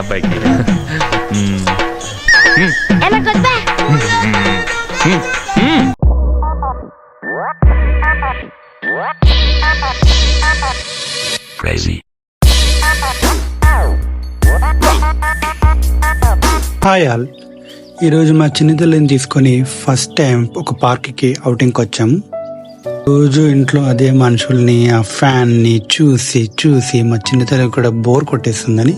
అబ్బాయికి hi all, ఈరోజు మా చిన్నతల్లిని తీసుకొని ఫస్ట్ టైం ఒక పార్క్కి అవుటింగ్కి వచ్చాము. రోజు ఇంట్లో అదే మనుషుల్ని, ఆ ఫ్యాన్ని చూసి చూసి మా చిన్నతల్లి కూడా బోర్ కొట్టేస్తుందని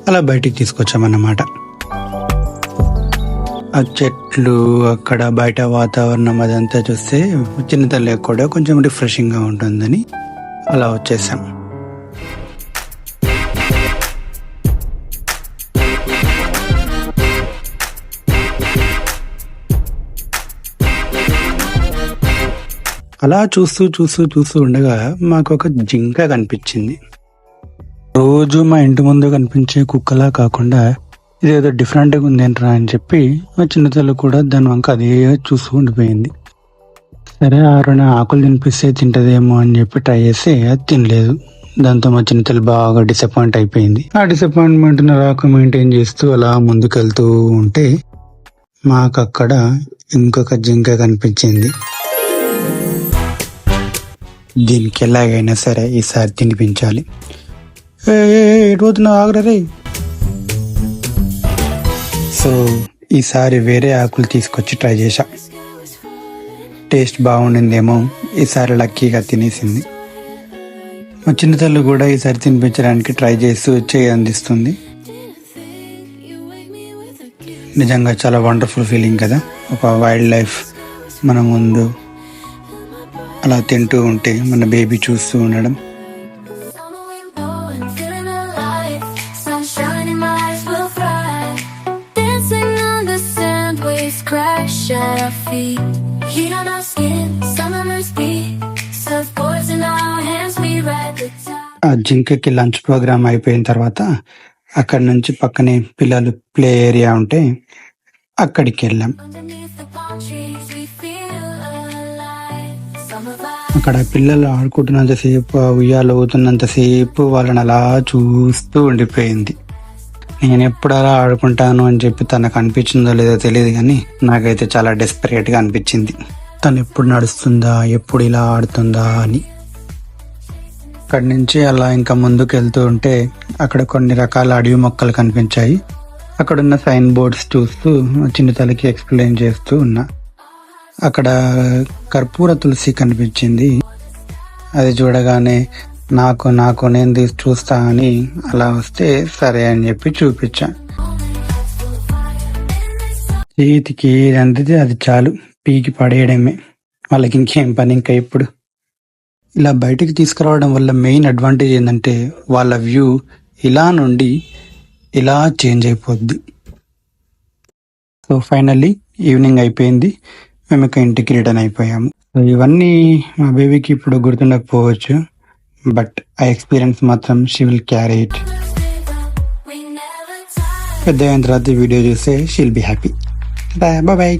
అలా బయటికి తీసుకొచ్చామన్నమాట. ఆ చెట్లు, అక్కడ బయట వాతావరణం అదంతా చూస్తే చిన్నతల్లి కూడా కొంచెం రిఫ్రెషింగ్గా ఉంటుందని అలా వచ్చేసాం. అలా చూస్తూ చూస్తూ చూస్తూ ఉండగా మాకు ఒక జింక కనిపించింది. రోజు మా ఇంటి ముందు కనిపించే కుక్కలా కాకుండా ఇదేదో డిఫరెంట్గా ఉందేంట్రా అని చెప్పి మా చిన్నతల్లి కూడా దాని వంక అదే చూస్తూ ఉండిపోయింది. సరే ఆరున ఆకులు తినిపిస్తే తింటదేమో అని చెప్పి ట్రై చేస్తే అది తినలేదు. దాంతో మా చిన్నతల్లి బాగా డిసప్పాయింట్ అయిపోయింది. ఆ డిసప్పాయింట్మెంట్ రాక మెయింటైన్ చేస్తూ అలా ముందుకెళ్తూ ఉంటే మాకు అక్కడ ఇంకొక జింక కనిపించింది. దీనికి ఎలాగైనా సరే ఈసారి తినిపించాలి. ఎటుపోతున్నావు, ఆగరే. సో ఈసారి వేరే ఆకులు తీసుకొచ్చి ట్రై చేశా. టేస్ట్ బాగుండిందేమో, ఈసారి లక్కీగా తినేసింది. మా చిన్నతల్లి కూడా ఈసారి తినిపించడానికి ట్రై చేస్తూ చేయి అందిస్తుంది. నిజంగా చాలా వండర్ఫుల్ ఫీలింగ్ కదా, ఒక వైల్డ్ లైఫ్ మన ముందు అలా తింటూ ఉంటే మన బేబీ చూస్తూ ఉండడం. ఆ జింకకి లంచ్ ప్రోగ్రామ్ అయిపోయిన తర్వాత అక్కడి నుంచి పక్కనే పిల్లలు ప్లే ఏరియా ఉంటే అక్కడికి వెళ్ళాం. అక్కడ పిల్లలు ఆడుకుంటున్నంతసేపు, ఉయ్యాలు ఊతున్నంతసేపు వాళ్ళని అలా చూస్తూ ఉండిపోయింది. నేను ఎప్పుడు అలా ఆడుకుంటాను అని చెప్పి తనకు అనిపించిందో లేదో తెలియదు, కానీ నాకైతే చాలా డెస్పరేట్గా అనిపించింది. తను ఎప్పుడు నడుస్తుందా, ఎప్పుడు ఇలా ఆడుతుందా అని. అక్కడి నుంచి అలా ఇంకా ముందుకు వెళ్తూ ఉంటే అక్కడ కొన్ని రకాల అడవి మొక్కలు కనిపించాయి. అక్కడున్న సైన్ బోర్డ్స్ చూస్తూ చిన్నతల్లికి ఎక్స్ప్లెయిన్ చేస్తూ ఉన్నా. అక్కడ కర్పూర తులసి కనిపించింది. అది చూడగానే నాకు నేను తీసి చూస్తా అని అలా వస్తే సరే అని చెప్పి చూపించా. చేతికి అందితే అది చాలు, పీకి పడేయడమే, వాళ్ళకి ఇంకేం పని. ఇంకా ఇప్పుడు ఇలా బయటికి తీసుకురావడం వల్ల మెయిన్ అడ్వాంటేజ్ ఏంటంటే వాళ్ళ వ్యూ ఇలా నుండి ఇలా చేంజ్ అయిపోద్ది. సో ఫైనల్లీ ఈవినింగ్ అయిపోయింది, మేము ఇక ఇంటికి రిటర్న్ అయిపోయాము. ఇవన్నీ మా బేబీకి ఇప్పుడు గుర్తుండకపోవచ్చు, బట్ ఆ ఎక్స్పీరియన్స్ మాత్రం షీ విల్ క్యారీ ఇట్. పెద్ద అయిన తర్వాత వీడియో చూస్తే she will be happy. Bye bye.